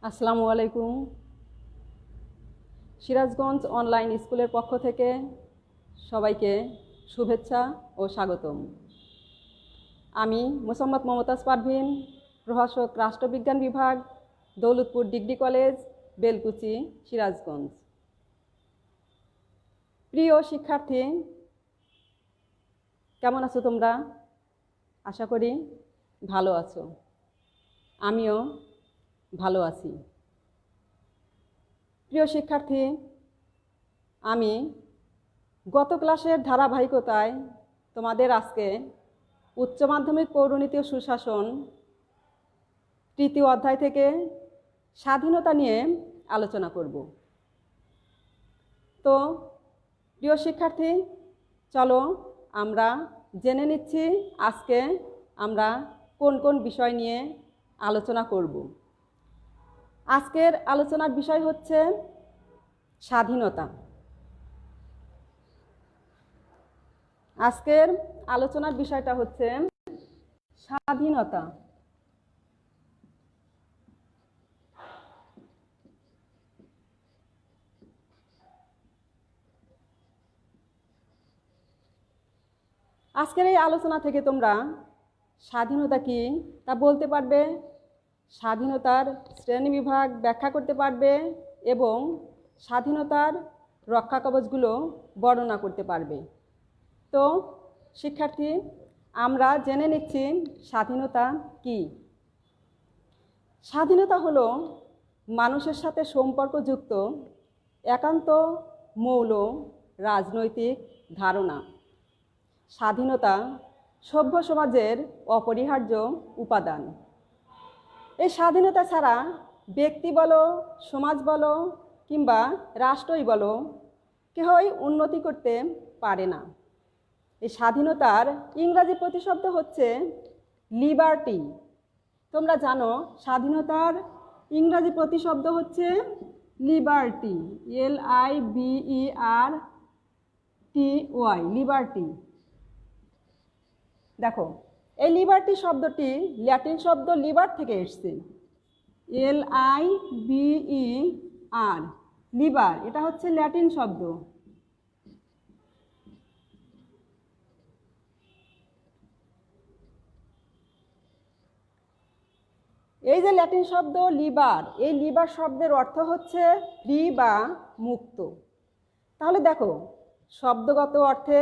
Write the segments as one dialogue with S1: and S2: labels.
S1: আসসালামু আলাইকুম। সিরাজগঞ্জ অনলাইন স্কুলের পক্ষ থেকে সবাইকে শুভেচ্ছা ও স্বাগতম। আমি মোসাম্মদ মমতাজ পারভিন, প্রভাষক রাষ্ট্রবিজ্ঞান বিভাগ, দৌলতপুর ডিগ্রি কলেজ, বেলকুচি, সিরাজগঞ্জ। প্রিয় শিক্ষার্থী, কেমন আছো তোমরা? আশা করি ভালো আছো। আমিও ভালো আছি। প্রিয় শিক্ষার্থী, আমি গত ক্লাসের ধারাবাহিকতায় তোমাদের আজকে উচ্চ মাধ্যমিক পৌরনীতি ও সুশাসন তৃতীয় অধ্যায় থেকে স্বাধীনতা নিয়ে আলোচনা করব। তো প্রিয় শিক্ষার্থী, চলো আমরা জেনে নিচ্ছি আজকে আমরা কোন কোন বিষয় নিয়ে আলোচনা করব। আজকের আলোচনার বিষয় হচ্ছে স্বাধীনতা। আজকের আলোচনার বিষয়টা হচ্ছে স্বাধীনতা। আজকের এই আলোচনা থেকে তোমরা স্বাধীনতা কি তা বলতে পারবে, স্বাধীনতার শ্রেণীবিভাগ ব্যাখ্যা করতে পারবে এবং স্বাধীনতার রক্ষা কবচগুলো বর্ণনা করতে পারবে। তো শিক্ষার্থী, আমরা জেনে নিচ্ছি স্বাধীনতা কি। স্বাধীনতা হলো মানুষের সাথে সম্পর্কযুক্ত একান্ত মৌল রাজনৈতিক ধারণা। স্বাধীনতা সভ্য সমাজের অপরিহার্য উপাদান। এই স্বাধীনতা ছাড়া ব্যক্তি বলো, সমাজ বলো কিংবা রাষ্ট্রই বলো, কেউই উন্নতি করতে পারে না। এই স্বাধীনতার ইংরাজি প্রতিশব্দ হচ্ছে লিবার্টি। তোমরা জানো স্বাধীনতার ইংরাজি প্রতিশব্দ হচ্ছে লিবার্টি, LIBERTY, লিবার্টি। দেখো, এই লিবার্টি শব্দটি ল্যাটিন শব্দ লিবার থেকে এসছে, LIBER, লিবার, এটা হচ্ছে ল্যাটিন শব্দ। এই যে ল্যাটিন শব্দ লিবার, এই লিবার শব্দের অর্থ হচ্ছে ফ্রি বা মুক্ত। তাহলে দেখো, শব্দগত অর্থে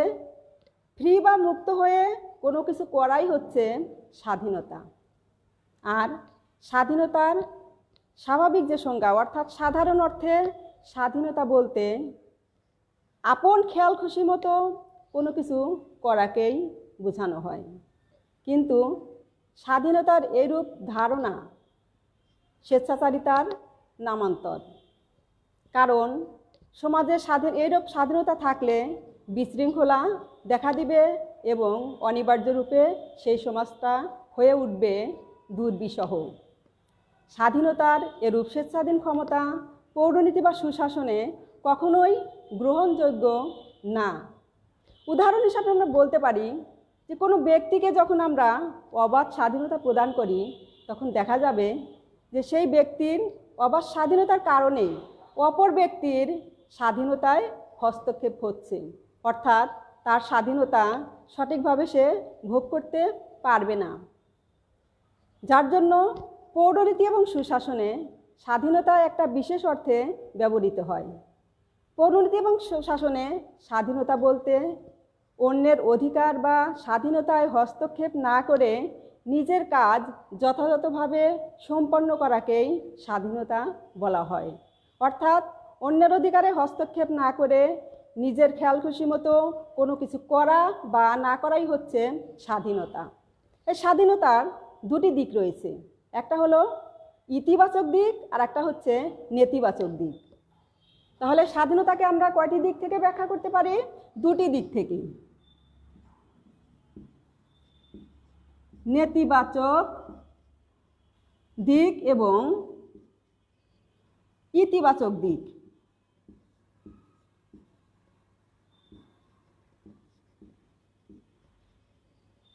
S1: ফ্রি বা মুক্ত হয়ে কোনো কিছু করাই হচ্ছে স্বাধীনতা। আর স্বাধীনতার স্বাভাবিক যে সংজ্ঞা, অর্থাৎ সাধারণ অর্থে স্বাধীনতা বলতে আপন খেয়াল খুশি মতো কোনো কিছু করাকেই বোঝানো হয়। কিন্তু স্বাধীনতার এরূপ ধারণা স্বেচ্ছাচারিতার নামান্তর। কারণ সমাজে এইরূপ স্বাধীনতা থাকলে বিশৃঙ্খলা দেখা দিবে এবং অনিবার্য রূপে সেই সমাজটা হয়ে উঠবে দুর্বিষহ। স্বাধীনতার এরূপ স্বেচ্ছাধীন ক্ষমতা পৌরনীতি বা সুশাসনে কখনোই গ্রহণযোগ্য না। উদাহরণ হিসাবে আমরা বলতে পারি যে কোনো ব্যক্তিকে যখন আমরা অবাধ স্বাধীনতা প্রদান করি, তখন দেখা যাবে যে সেই ব্যক্তির অবাধ স্বাধীনতার কারণে অপর ব্যক্তির স্বাধীনতায় হস্তক্ষেপ হচ্ছে, অর্থাৎ তার স্বাধীনতা সঠিকভাবে সে ভোগ করতে পারবে না। যার জন্য পৌরনীতি এবং সুশাসনে স্বাধীনতা একটা বিশেষ অর্থে ব্যবহৃত হয়। পৌরনীতি এবং সুশাসনে স্বাধীনতা বলতে অন্যের অধিকার বা স্বাধীনতায় হস্তক্ষেপ না করে নিজের কাজ যথাযথভাবে সম্পন্ন করাকেই স্বাধীনতা বলা হয়। অর্থাৎ অন্যের অধিকারে হস্তক্ষেপ না করে নিজের খেয়াল খুশি মতো কোনো কিছু করা বা না করাই হচ্ছে স্বাধীনতা। এই স্বাধীনতার দুটি দিক রয়েছে, একটা হলো ইতিবাচক দিক আর একটা হচ্ছে নেতিবাচক দিক। তাহলে স্বাধীনতাকে আমরা কয়টি দিক থেকে ব্যাখ্যা করতে পারি? দুটি দিক থেকে, নেতিবাচক দিক এবং ইতিবাচক দিক।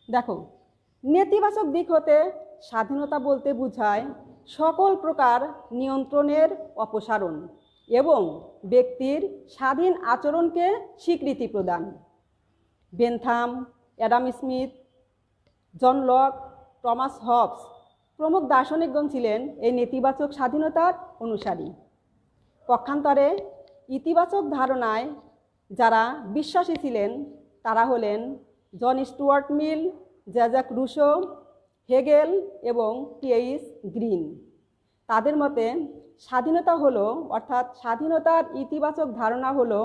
S1: দেখো, নেতিবাচক দিক হতে স্বাধীনতা বলতে বোঝায় সকল প্রকার নিয়ন্ত্রণের অপসারণ এবং ব্যক্তির স্বাধীন আচরণকে স্বীকৃতি প্রদান। Bentham, Adam Smith, John Locke, Thomas Hobbes প্রমুখ দার্শনিকগণ ছিলেন এই নেতিবাচক স্বাধীনতার অনুসারী। পক্ষান্তরে ইতিবাচক ধারণায় যারা বিশ্বাসী ছিলেন তারা হলেন John Stuart Mill, Jacques Rousseau, Hegel এবং টি.এইচ. গ্রিন। তাদের মতে স্বাধীনতা হলো, অর্থাৎ স্বাধীনতার ইতিবাচক ধারণা হলো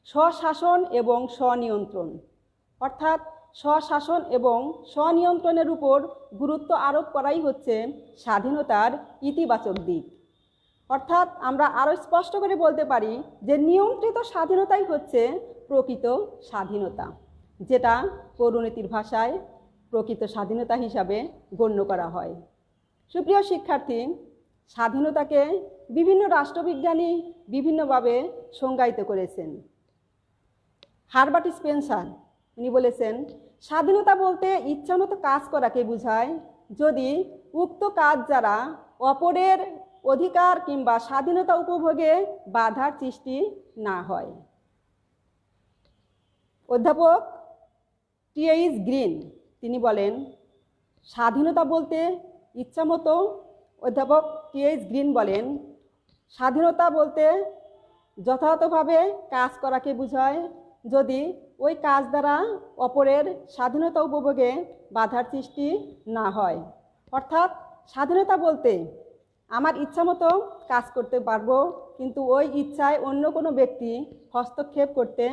S1: স্বশাসন এবং স্বনিয়ন্ত্রণ, অর্থাৎ স্বশাসন এবং স্বনিয়ন্ত্রণের উপর গুরুত্ব আরোপ করাই হচ্ছে স্বাধীনতার ইতিবাচক দিক। অর্থাৎ আমরা আরও স্পষ্ট করে বলতে পারি যে নিয়ন্ত্রিত স্বাধীনতাই হচ্ছে প্রকৃত স্বাধীনতা, যেটা পৌরনীতির ভাষায় প্রকৃত স্বাধীনতা হিসাবে গণ্য করা হয়। সুপ্রিয় শিক্ষার্থী, স্বাধীনতাকে বিভিন্ন রাষ্ট্রবিজ্ঞানী বিভিন্নভাবে সংজ্ঞায়িত করেছেন। হারবার্ট স্পেন্সার উনি বলেছেন, স্বাধীনতা বলতে ইচ্ছামতো কাজ করাকে বোঝায় যদি উক্ত কাজ দ্বারা অপরের অধিকার কিংবা স্বাধীনতা উপভোগে বাধার সৃষ্টি না হয়। অধ্যাপক টি.এইচ. গ্রিন তিনি বলেন, স্বাধীনতা বলতে ইচ্ছামতো অধ্যাপক টি.এইচ. গ্রিন বলেন, স্বাধীনতা বলতে যথাযথভাবে কাজ করাকে বোঝায় যদি ওই কাজ দ্বারা অপরের স্বাধীনতা উপভোগে বাধার সৃষ্টি না হয়। অর্থাৎ স্বাধীনতা বলতে আমার ইচ্ছামতো কাজ করতে পারবো, কিন্তু ওই ইচ্ছায় অন্য কোনো ব্যক্তি হস্তক্ষেপ করতে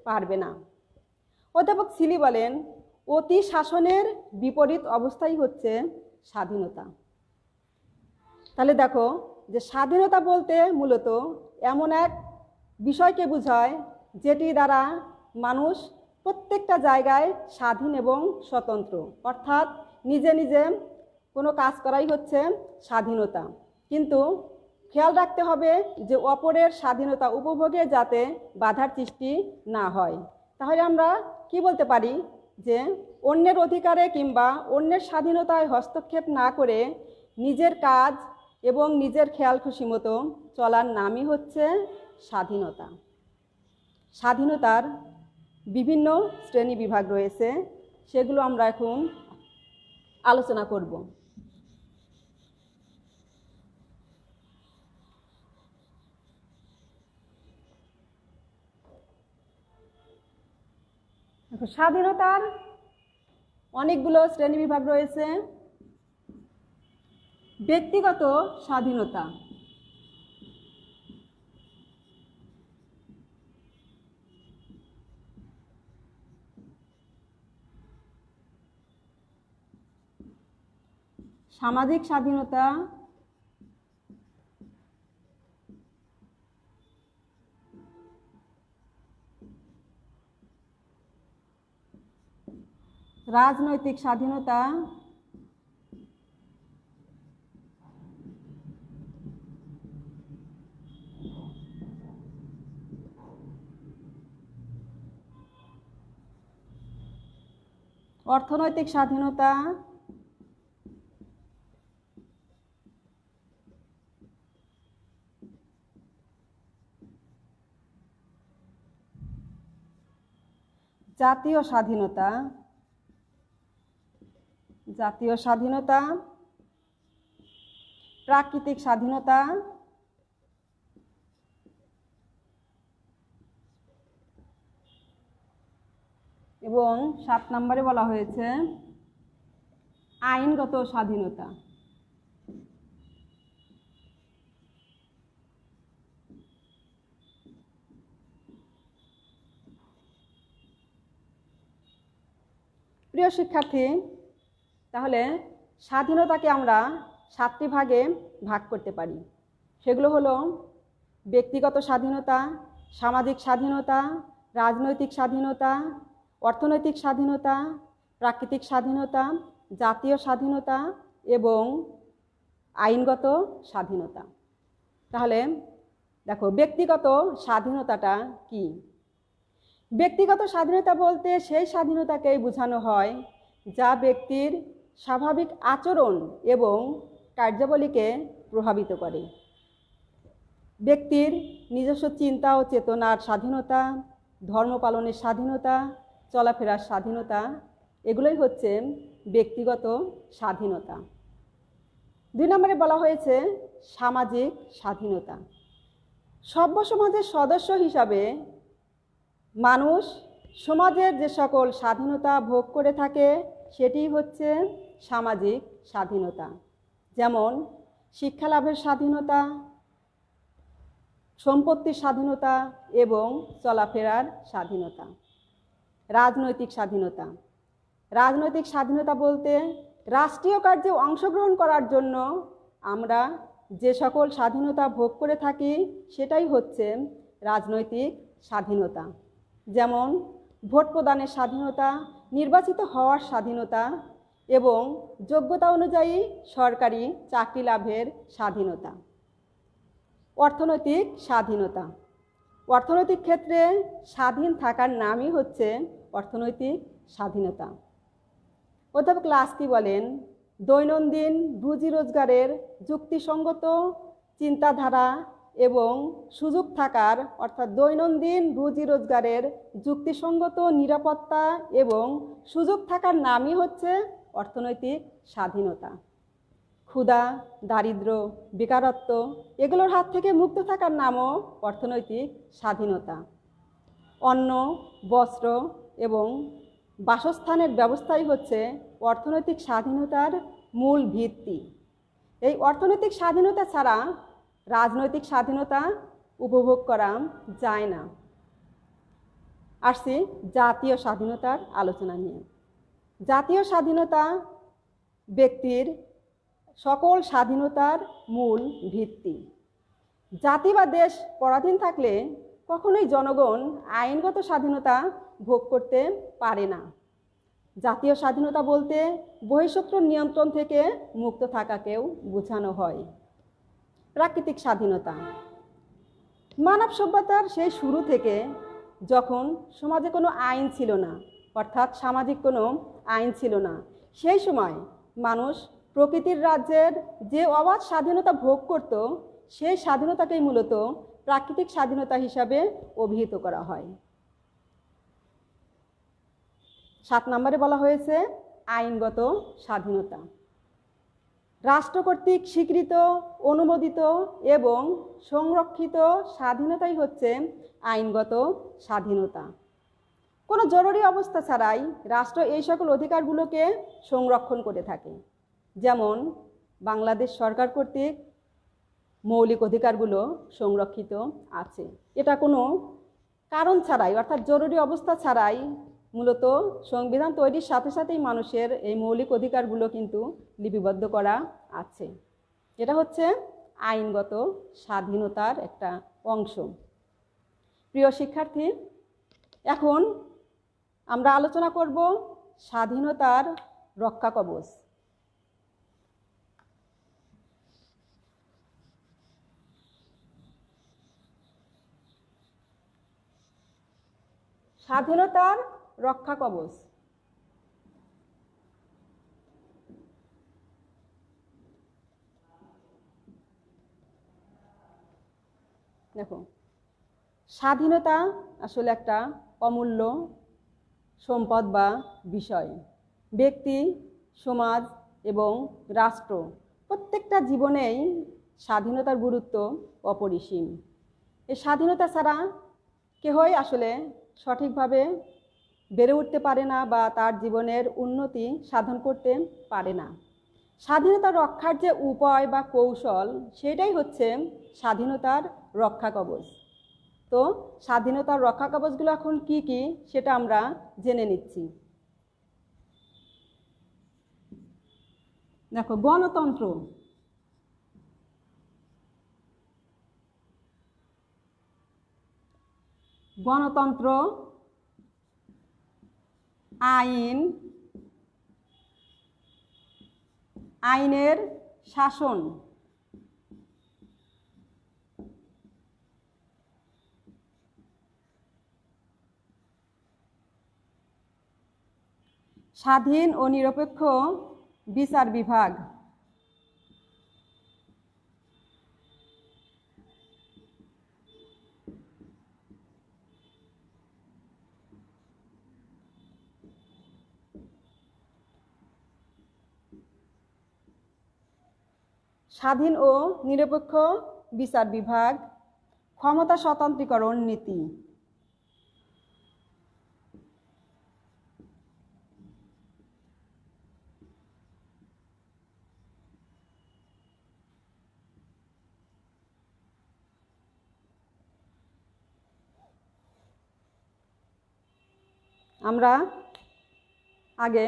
S1: পারবে না। অধ্যাপক সিলি বলেন, অতি শাসনের বিপরীত অবস্থাই হচ্ছে স্বাধীনতা। তাহলে দেখো যে স্বাধীনতা বলতে মূলত এমন এক বিষয়কে বোঝায় যেটি দ্বারা মানুষ প্রত্যেকটা জায়গায় স্বাধীন এবং স্বতন্ত্র, অর্থাৎ নিজে নিজে কোনো কাজ করাই হচ্ছে স্বাধীনতা। কিন্তু খেয়াল রাখতে হবে যে অপরের স্বাধীনতা উপভোগে যাতে বাধার সৃষ্টি না হয়। তাহলে আমরা কি বলতে পারি যে অন্যের অধিকারে কিংবা অন্যের স্বাধীনতায় হস্তক্ষেপ না করে নিজের কাজ এবং নিজের খেয়াল খুশি মতো চলার নামই হচ্ছে স্বাধীনতা। স্বাধীনতার বিভিন্ন শ্রেণী বিভাগ রয়েছে, সেগুলো আমরা এখন আলোচনা করব। স্বাধীনতার অনেকগুলো শ্রেণী বিভাগ রয়েছে। ব্যক্তিগত স্বাধীনতা, সামাজিক স্বাধীনতা, রাজনৈতিক স্বাধীনতা, অর্থনৈতিক স্বাধীনতা, জাতীয় স্বাধীনতা, জাতীয় স্বাধীনতা, প্রাকৃতিক স্বাধীনতা, এবং 7 নম্বরে বলা হয়েছে আইনগত স্বাধীনতা। প্রিয় শিক্ষার্থী, তাহলে স্বাধীনতাকে আমরা 7টি ভাগে ভাগ করতে পারি। সেগুলো হলো ব্যক্তিগত স্বাধীনতা, সামাজিক স্বাধীনতা, রাজনৈতিক স্বাধীনতা, অর্থনৈতিক স্বাধীনতা, প্রাকৃতিক স্বাধীনতা, জাতীয় স্বাধীনতা এবং আইনগত স্বাধীনতা। তাহলে দেখো ব্যক্তিগত স্বাধীনতাটা কি? ব্যক্তিগত স্বাধীনতা বলতে সেই স্বাধীনতাকেই বোঝানো হয় যা ব্যক্তির স্বাভাবিক আচরণ এবং কার্যাবলীকে প্রভাবিত করে। ব্যক্তির নিজস্ব চিন্তা ও চেতনার স্বাধীনতা, ধর্ম পালনের স্বাধীনতা, চলাফেরার স্বাধীনতা, এগুলোই হচ্ছে ব্যক্তিগত স্বাধীনতা। 2 নম্বরে বলা হয়েছে সামাজিক স্বাধীনতা। সভ্য সমাজের সদস্য হিসাবে মানুষ সমাজের যে সকল স্বাধীনতা ভোগ করে থাকে সেটি হচ্ছে সামাজিক স্বাধীনতা। যেমন শিক্ষা লাভের স্বাধীনতা, সম্পত্তির স্বাধীনতা এবং চলাফেরার স্বাধীনতা। রাজনৈতিক স্বাধীনতা। রাজনৈতিক স্বাধীনতা বলতে রাষ্ট্রীয় কার্যে অংশগ্রহণ করার জন্য আমরা যে সকল স্বাধীনতা ভোগ করে থাকি সেটাই হচ্ছে রাজনৈতিক স্বাধীনতা। যেমন ভোট প্রদানের স্বাধীনতা, নির্বাচিত হওয়ার স্বাধীনতা এবং যোগ্যতা অনুযায়ী সরকারি চাকরি লাভের স্বাধীনতা। অর্থনৈতিক স্বাধীনতা। অর্থনৈতিক ক্ষেত্রে স্বাধীন থাকার নামই হচ্ছে অর্থনৈতিক স্বাধীনতা। অধ্যাপক লাস্কি বলেন, দৈনন্দিন রুজি রোজগারের যুক্তিসঙ্গত চিন্তাধারা এবং সুযোগ থাকার, অর্থাৎ দৈনন্দিন রুজি রোজগারের যুক্তিসঙ্গত নিরাপত্তা এবং সুযোগ থাকার নামই হচ্ছে অর্থনৈতিক স্বাধীনতা। ক্ষুধা, দারিদ্র্য, বেকারত্ব এগুলোর হাত থেকে মুক্ত থাকার নামও অর্থনৈতিক স্বাধীনতা। অন্ন, বস্ত্র এবং বাসস্থানের ব্যবস্থাই হচ্ছে অর্থনৈতিক স্বাধীনতার মূল ভিত্তি। এই অর্থনৈতিক স্বাধীনতা ছাড়া রাজনৈতিক স্বাধীনতা উপভোগ করা যায় না। আসছি জাতীয় স্বাধীনতার আলোচনা নিয়ে। জাতীয় স্বাধীনতা ব্যক্তির সকল স্বাধীনতার মূল ভিত্তি। জাতি বা দেশ পরাধীন থাকলে কখনোই জনগণ আইনগত স্বাধীনতা ভোগ করতে পারে না। জাতীয় স্বাধীনতা বলতে বহিঃশত্রুর নিয়ন্ত্রণ থেকে মুক্ত থাকাকেও বোঝানো হয়। প্রাকৃতিক স্বাধীনতা। মানব সভ্যতার সেই শুরু থেকে যখন সমাজে কোনো আইন ছিল না, অর্থাৎ সামাজিক কোনো আইন ছিল না, সেই সময় মানুষ প্রকৃতির রাজ্যের যে অবাধ স্বাধীনতা ভোগ করত সেই স্বাধীনতাকেই মূলত প্রাকৃতিক স্বাধীনতা হিসাবে অভিহিত করা হয়। 7 নম্বরে বলা হয়েছে আইনগত স্বাধীনতা। রাষ্ট্র কর্তৃক স্বীকৃত, অনুমোদিত এবং সংরক্ষিত স্বাধীনতাই হচ্ছে আইনগত স্বাধীনতা। কোনো জরুরি অবস্থা ছাড়াই রাষ্ট্র এই সকল অধিকারগুলোকে সংরক্ষণ করে থাকে। যেমন বাংলাদেশ সরকার কর্তৃক মৌলিক অধিকারগুলো সংরক্ষিত আছে। এটা কোনো কারণ ছাড়াই, অর্থাৎ জরুরি অবস্থা ছাড়াই মূলত সংবিধান তৈরির সাথে সাথেই মানুষের এই মৌলিক অধিকারগুলো কিন্তু লিপিবদ্ধ করা আছে। এটা হচ্ছে আইনগত স্বাধীনতার একটা অংশ। প্রিয় শিক্ষার্থী, এখন আমরা আলোচনা করব স্বাধীনতার রক্ষা কবচ। স্বাধীনতার রক্ষা কবচ। দেখো, স্বাধীনতা আসলে একটা অমূল্য সম্পদ বা বিষয়। ব্যক্তি, সমাজ এবং রাষ্ট্র প্রত্যেকটা জীবনেই স্বাধীনতার গুরুত্ব অপরিসীম। এই স্বাধীনতা ছাড়া কেহই আসলে সঠিকভাবে বেড়ে উঠতে পারে না বা তার জীবনের উন্নতি সাধন করতে পারে না। স্বাধীনতা রক্ষার যে উপায় বা কৌশল সেটাই হচ্ছে স্বাধীনতার রক্ষা কবচ। তো স্বাধীনতার রক্ষা কবচগুলো এখন কি কি সেটা আমরা জেনে নিচ্ছি। দেখো, গণতন্ত্র। গণতন্ত্র, আইন, আইনের শাসন, স্বাধীন ও নিরপেক্ষ বিচার বিভাগ, স্বাধীন ও নিরপেক্ষ বিচার বিভাগ, ক্ষমতা স্বতন্ত্রীকরণ নীতি। আমরা আগে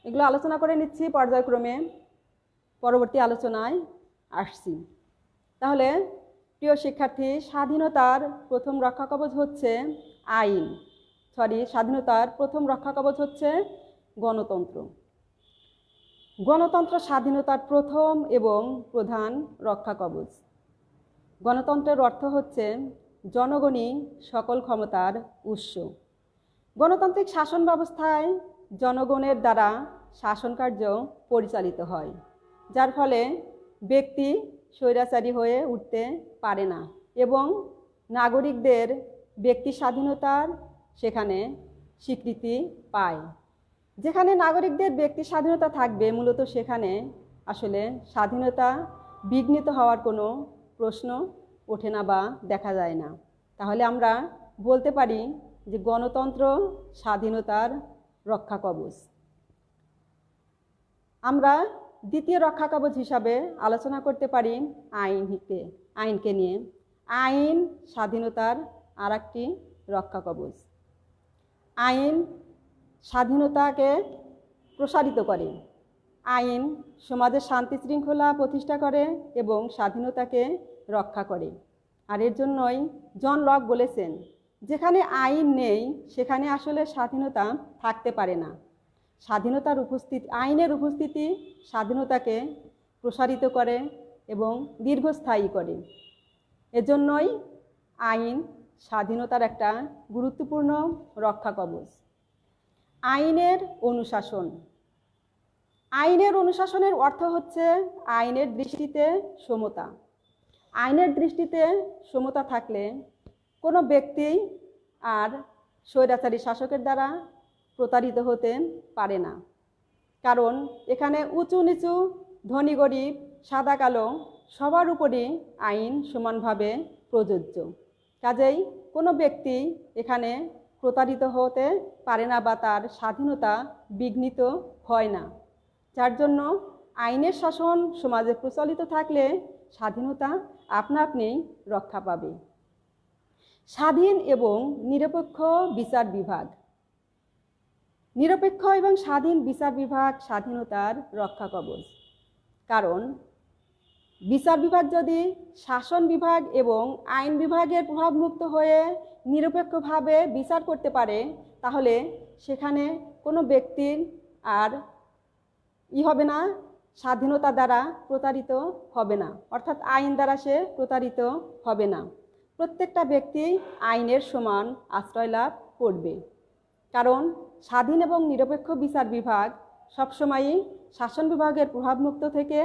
S1: এগুলো আলোচনা করে নিচ্ছি পর্যায়ক্রমে, পরবর্তী আলোচনায় আসছি। তাহলে প্রিয় শিক্ষার্থী, স্বাধীনতার প্রথম রক্ষাকবচ হচ্ছে আইন, স্বাধীনতার প্রথম রক্ষাকবচ হচ্ছে গণতন্ত্র। গণতন্ত্র স্বাধীনতার প্রথম এবং প্রধান রক্ষাকবচ। গণতন্ত্রের অর্থ হচ্ছে জনগণই সকল ক্ষমতার উৎস। গণতান্ত্রিক শাসন ব্যবস্থায় জনগণের দ্বারা শাসনকার্য পরিচালিত হয়, যার ফলে ব্যক্তি স্বৈরাচারী হয়ে উঠতে পারে না এবং নাগরিকদের ব্যক্তি স্বাধীনতার সেখানে স্বীকৃতি পায়। যেখানে নাগরিকদের ব্যক্তি স্বাধীনতা থাকবে, মূলত সেখানে আসলে স্বাধীনতা বিঘ্নিত হওয়ার কোনো প্রশ্ন ওঠে না বা দেখা যায় না। তাহলে আমরা বলতে পারি যে গণতন্ত্র স্বাধীনতার রক্ষাকবচ। আমরা দ্বিতীয় রক্ষাকবচ হিসাবে আলোচনা করতে পারি আইনকে নিয়ে। আইন স্বাধীনতার আর একটি রক্ষাকবচ। আইন স্বাধীনতাকে প্রসারিত করে। আইন সমাজের শান্তি শৃঙ্খলা প্রতিষ্ঠা করে এবং স্বাধীনতাকে রক্ষা করে। আর এর জন্যই জন লক বলেছেন, যেখানে আইন নেই সেখানে আসলে স্বাধীনতা থাকতে পারে না। আইনের উপস্থিতি স্বাধীনতাকে প্রসারিত করে এবং দীর্ঘস্থায়ী করে। এজন্যই আইন স্বাধীনতার একটা গুরুত্বপূর্ণ রক্ষাকবচ। আইনের অনুশাসন। আইনের অনুশাসনের অর্থ হচ্ছে আইনের দৃষ্টিতে সমতা। আইনের দৃষ্টিতে সমতা থাকলে কোনো ব্যক্তি আর স্বৈরাচারী শাসকের দ্বারা প্রতারিত হতে পারে না। কারণ এখানে উঁচু নিচু, ধনী গরিব, সাদা কালো সবার উপরই আইন সমানভাবে প্রযোজ্য। কাজেই কোনো ব্যক্তি এখানে প্রতারিত হতে পারে না বা তার স্বাধীনতা বিঘ্নিত হয় না। যার জন্য আইনের শাসন সমাজে প্রচলিত থাকলে স্বাধীনতা আপনা আপনিই রক্ষা পাবে। স্বাধীন এবং নিরপেক্ষ বিচার বিভাগ। নিরপেক্ষ এবং স্বাধীন বিচার বিভাগ স্বাধীনতার রক্ষাকবচ। কারণ বিচার বিভাগ যদি শাসন বিভাগ এবং আইন বিভাগের প্রভাবমুক্ত হয়ে নিরপেক্ষভাবে বিচার করতে পারে, তাহলে সেখানে কোনো ব্যক্তির আর হবে না, স্বাধীনতা দ্বারা প্রতারিত হবে না, অর্থাৎ আইন দ্বারা সে প্রতারিত হবে না। প্রত্যেকটা ব্যক্তি আইনের সমান আশ্রয় লাভ করবে। কারণ স্বাধীন এবং নিরপেক্ষ বিচার বিভাগ সবসময়ই শাসন বিভাগের প্রভাবমুক্ত থেকে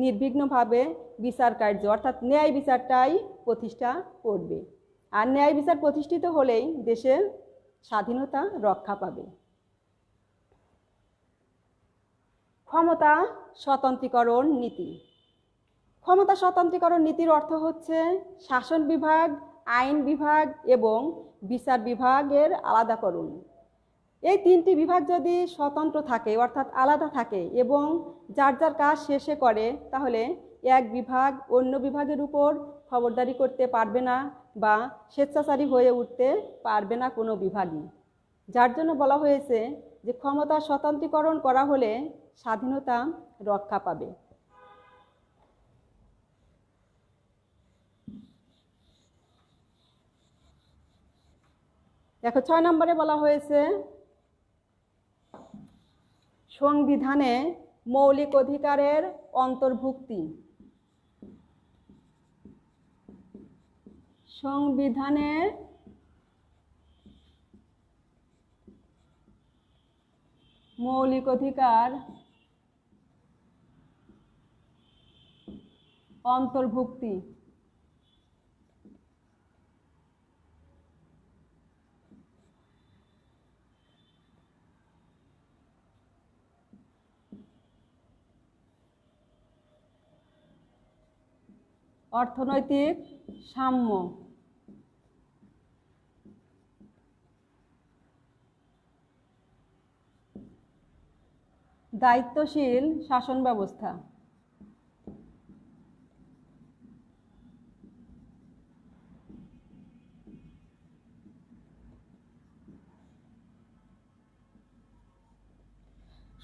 S1: নির্বিঘ্নভাবে বিচার কার্য অর্থাৎ ন্যায় বিচারটাই প্রতিষ্ঠা করবে। আর ন্যায় বিচার প্রতিষ্ঠিত হলেই দেশের স্বাধীনতা রক্ষা পাবে। ক্ষমতা স্বতন্ত্রীকরণ নীতি। ক্ষমতা স্বতন্ত্রীকরণ নীতির অর্থ হচ্ছে শাসন বিভাগ, আইন বিভাগ এবং বিচার বিভাগের আলাদাকরণ। এই তিনটি বিভাগ যদি স্বতন্ত্র থাকে অর্থাৎ আলাদা থাকে এবং যার যার কাজ শেষে করে, তাহলে এক বিভাগ অন্য বিভাগের উপর খবরদারি করতে পারবে না বা স্বেচ্ছাচারী হয়ে উঠতে পারবে না কোনো বিভাগই। যার জন্য বলা হয়েছে যে ক্ষমতা স্বতন্ত্রীকরণ করা হলে স্বাধীনতা রক্ষা পাবে। দেখো 6 নম্বরে বলা হয়েছে সংবিধানে মৌলিক অধিকারের অন্তর্ভুক্তি। সংবিধানে মৌলিক অধিকার অন্তর্ভুক্তি। অর্থনৈতিক সাম্য, দায়িত্বশীল শাসন ব্যবস্থা,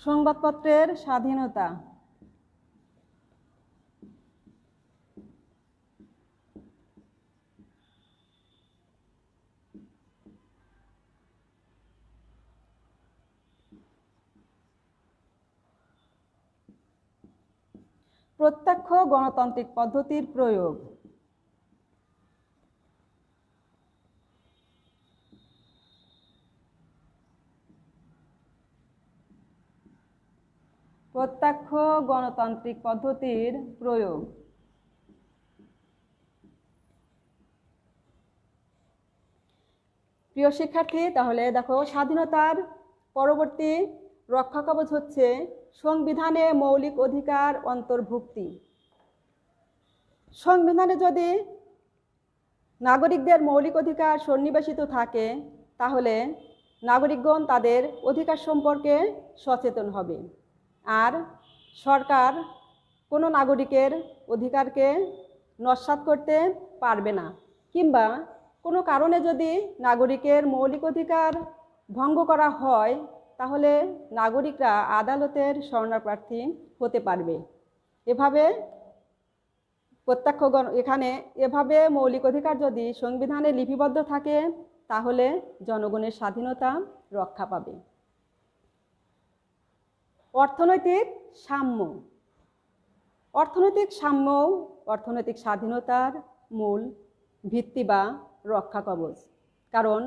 S1: সংবাদপত্রের স্বাধীনতা, প্রত্যক্ষ গণতান্ত্রিক পদ্ধতির প্রয়োগ, প্রত্যক্ষ গণতান্ত্রিক পদ্ধতির প্রয়োগ। প্রিয় শিক্ষার্থী, তাহলে দেখো স্বাধীনতার পরবর্তী রক্ষা কবচ হচ্ছে সংবিধানে মৌলিক অধিকার অন্তর্ভুক্তি। সংবিধানে যদি নাগরিকদের মৌলিক অধিকার সন্নিবেশিত থাকে তাহলে নাগরিকগণ তাদের অধিকার সম্পর্কে সচেতন হবে, আর সরকার কোনো নাগরিকের অধিকারকে নস্যাৎ করতে পারবে না, কিংবা কোনো কারণে যদি নাগরিকের মৌলিক অধিকার ভঙ্গ করা হয় তাহলে নাগরিকরা আদালতের শরণাপ্রার্থী হতে পারবে। এভাবে এভাবে মৌলিক অধিকার যদি সংবিধানে লিপিবদ্ধ থাকে তাহলে জনগণের স্বাধীনতা রক্ষা পাবে। অর্থনৈতিক সাম্য, অর্থনৈতিক সাম্য অর্থনৈতিক স্বাধীনতার মূল ভিত্তি বা রক্ষা কবচ। কারণ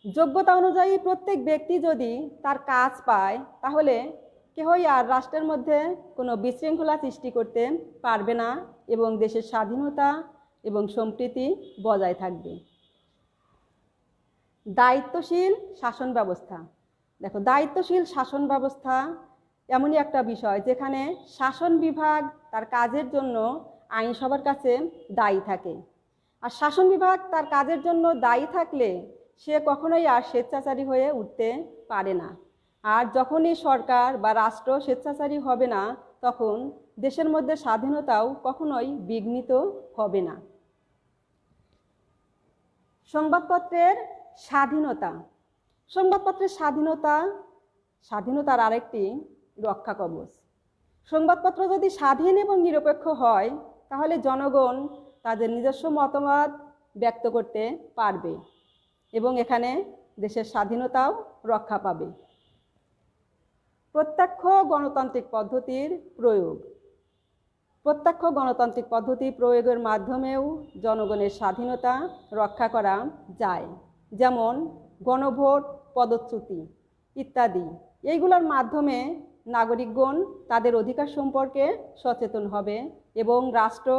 S1: যোগ্যতা অনুযায়ী প্রত্যেক ব্যক্তি যদি তার কাজ পায় তাহলে কেহই আর রাষ্ট্রের মধ্যে কোনো বিশৃঙ্খলা সৃষ্টি করতে পারবে না এবং দেশের স্বাধীনতা এবং সম্প্রীতি বজায় থাকবে। দায়িত্বশীল শাসন ব্যবস্থা। দেখো, দায়িত্বশীল শাসন ব্যবস্থা এমনই একটা বিষয় যেখানে শাসন বিভাগ তার কাজের জন্য আইনসভার কাছে দায়ী থাকে। আর শাসন বিভাগ তার কাজের জন্য দায়ী থাকলে সে কখনোই আর স্বেচ্ছাচারী হয়ে উঠতে পারে না। আর যখনই সরকার বা রাষ্ট্র স্বেচ্ছাচারী হবে না তখন দেশের মধ্যে স্বাধীনতাও কখনোই বিঘ্নিত হবে না। সংবাদপত্রের স্বাধীনতা। সংবাদপত্রের স্বাধীনতার আরেকটি রক্ষা কবচ। সংবাদপত্র যদি স্বাধীন এবং নিরপেক্ষ হয় তাহলে জনগণ তাদের নিজস্ব মতামত ব্যক্ত করতে পারবে এবং এখানে দেশের স্বাধীনতাও রক্ষা পাবে। প্রত্যক্ষ গণতান্ত্রিক পদ্ধতির প্রয়োগ। প্রত্যক্ষ গণতান্ত্রিক পদ্ধতি প্রয়োগের মাধ্যমেও জনগণের স্বাধীনতা রক্ষা করা যায়, যেমন গণভোট, পদচ্যুতি ইত্যাদি। এইগুলোর মাধ্যমে নাগরিকগণ তাদের অধিকার সম্পর্কে সচেতন হবে এবং রাষ্ট্র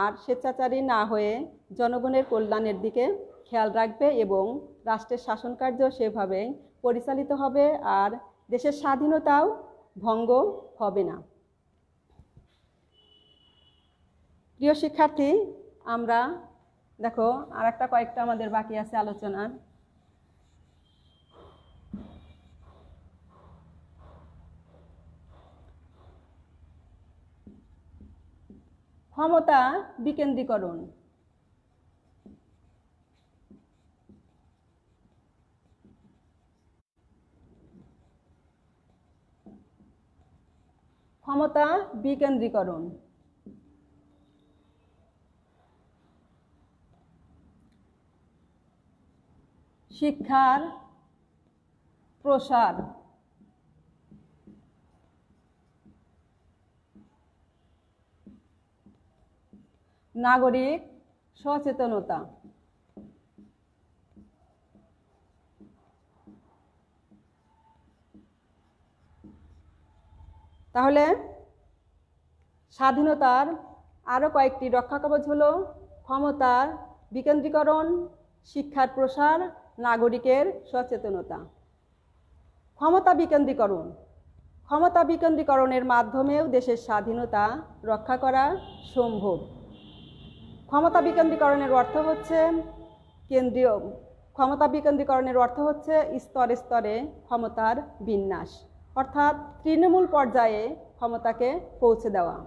S1: আর স্বেচ্ছাচারী না হয়ে জনগণের কল্যাণের দিকে খেয়াল রাখবে এবং রাষ্ট্রের শাসন কার্য সেভাবে পরিচালিত হবে আর দেশের স্বাধীনতাও ভঙ্গ হবে না। প্রিয় শিক্ষার্থী, আমরা দেখো আর একটা কয়েকটা আমাদের বাকি আছে আলোচনার। ক্ষমতা বিকেন্দ্রীকরণ। ক্ষমতা বিকেন্দ্রীকরণ। শিক্ষার প্রসার। নাগরিক সচেতনতা। তাহলে স্বাধীনতার আরও কয়েকটি রক্ষা কবচ হলো ক্ষমতার বিকেন্দ্রীকরণ, শিক্ষার প্রসার, নাগরিকের সচেতনতা। ক্ষমতা বিকেন্দ্রীকরণ। ক্ষমতা বিকেন্দ্রীকরণের মাধ্যমেও দেশের স্বাধীনতা রক্ষা করা সম্ভব। ক্ষমতা বিকেন্দ্রীকরণের অর্থ হচ্ছে কেন্দ্রীয় ক্ষমতা বিকেন্দ্রীকরণের অর্থ হচ্ছে স্তরে স্তরে ক্ষমতার বিন্যাস, অর্থাৎ তৃণমূল পর্যায়ে ক্ষমতাকে পৌঁছে দেওয়া।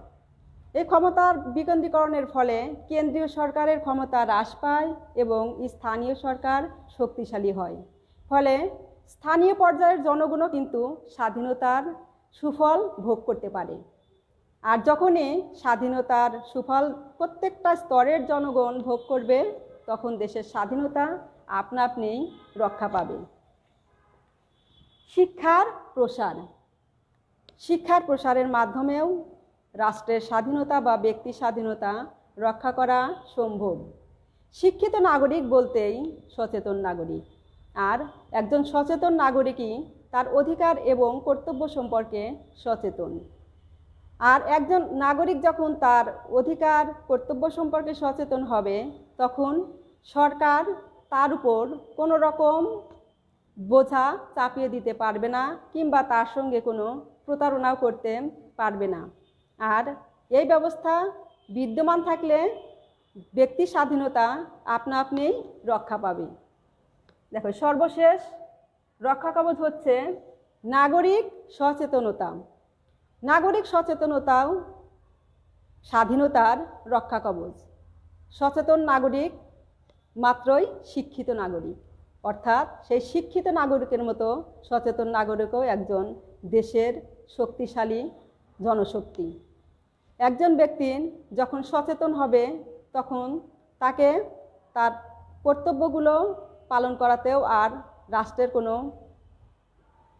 S1: এই ক্ষমতার বিকেন্দ্রীকরণের ফলে কেন্দ্রীয় সরকারের ক্ষমতা হ্রাস পায় এবং স্থানীয় সরকার শক্তিশালী হয়। ফলে স্থানীয় পর্যায়ের জনগণও কিন্তু স্বাধীনতার সুফল ভোগ করতে পারে। আর যখনই স্বাধীনতার সুফল প্রত্যেকটা স্তরের জনগণ ভোগ করবে, তখন দেশের স্বাধীনতা আপনা আপনিই রক্ষা পাবে। শিক্ষার প্রসার। শিক্ষার প্রসারের মাধ্যমেও রাষ্ট্রের স্বাধীনতা বা ব্যক্তি স্বাধীনতা রক্ষা করা সম্ভব। শিক্ষিত নাগরিক বলতেই সচেতন নাগরিক, আর একজন সচেতন নাগরিকই তার অধিকার এবং কর্তব্য সম্পর্কে সচেতন। আর একজন নাগরিক যখন তার অধিকার কর্তব্য সম্পর্কে সচেতন হবে, তখন সরকার তার উপর কোনো রকম বোঝা চাপিয়ে দিতে পারবে না, কিংবা তার সঙ্গে কোনো প্রতারণাও করতে পারবে না। আর এই ব্যবস্থা বিদ্যমান থাকলে ব্যক্তি স্বাধীনতা আপনা আপনিই রক্ষা পাবে। দেখো, সর্বশেষ রক্ষা কবচ হচ্ছে নাগরিক সচেতনতা। নাগরিক সচেতনতাও স্বাধীনতার রক্ষা কবচ। সচেতন নাগরিক মাত্রই শিক্ষিত নাগরিক, অর্থাৎ সেই শিক্ষিত নাগরিকের মতো সচেতন নাগরিকও একজন দেশের শক্তিশালী জনশক্তি। একজন ব্যক্তি যখন সচেতন হবে, তখন তাকে তার কর্তব্যগুলো পালন করাতেও আর রাষ্ট্রের কোনো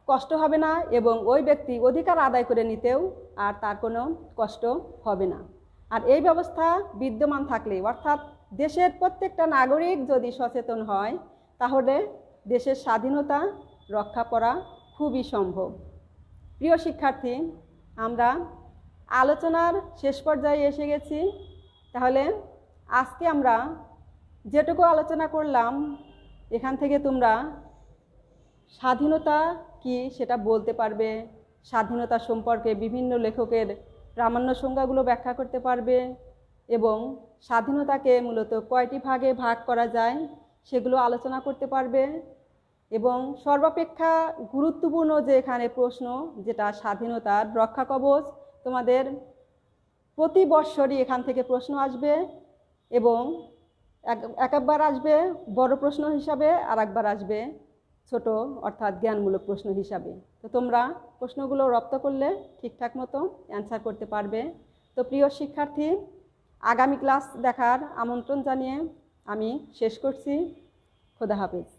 S1: কষ্ট হবে না, এবং ওই ব্যক্তি অধিকার আদায় করে নিতেও আর তার কোনো কষ্ট হবে না। আর এই ব্যবস্থা বিদ্যমান থাকলে, অর্থাৎ দেশের প্রত্যেকটা নাগরিক যদি সচেতন হয়, তাহলে দেশের স্বাধীনতা রক্ষা করা খুবই সম্ভব। প্রিয় শিক্ষার্থী, আমরা আলোচনার শেষ পর্যায়ে এসে গেছি। তাহলে আজকে আমরা যেটুকু আলোচনা করলাম, এখান থেকে তোমরা স্বাধীনতা কি সেটা বলতে পারবে, স্বাধীনতা সম্পর্কে বিভিন্ন লেখকের প্রামাণ্য সংজ্ঞাগুলো ব্যাখ্যা করতে পারবে, এবং স্বাধীনতাকে মূলত কয়টি ভাগে ভাগ করা যায় সেগুলো আলোচনা করতে পারবে। এবং সর্বাপেক্ষা গুরুত্বপূর্ণ যে এখানে প্রশ্ন, যেটা স্বাধীনতার রক্ষা কবচ, তোমাদের প্রতি বৎসরই এখান থেকে প্রশ্ন আসবে, এবং একবার আসবে বড় প্রশ্ন হিসাবে, আর একবার আসবে ছোট অর্থাৎ জ্ঞানমূলক প্রশ্ন হিসাবে। তো তোমরা প্রশ্নগুলো রপ্ত করলে ঠিকঠাক মতো অ্যান্সার করতে পারবে। তো প্রিয় শিক্ষার্থী, আগামী ক্লাস দেখার আমন্ত্রণ জানিয়ে আমি শেষ করছি। খোদা হাফেজ।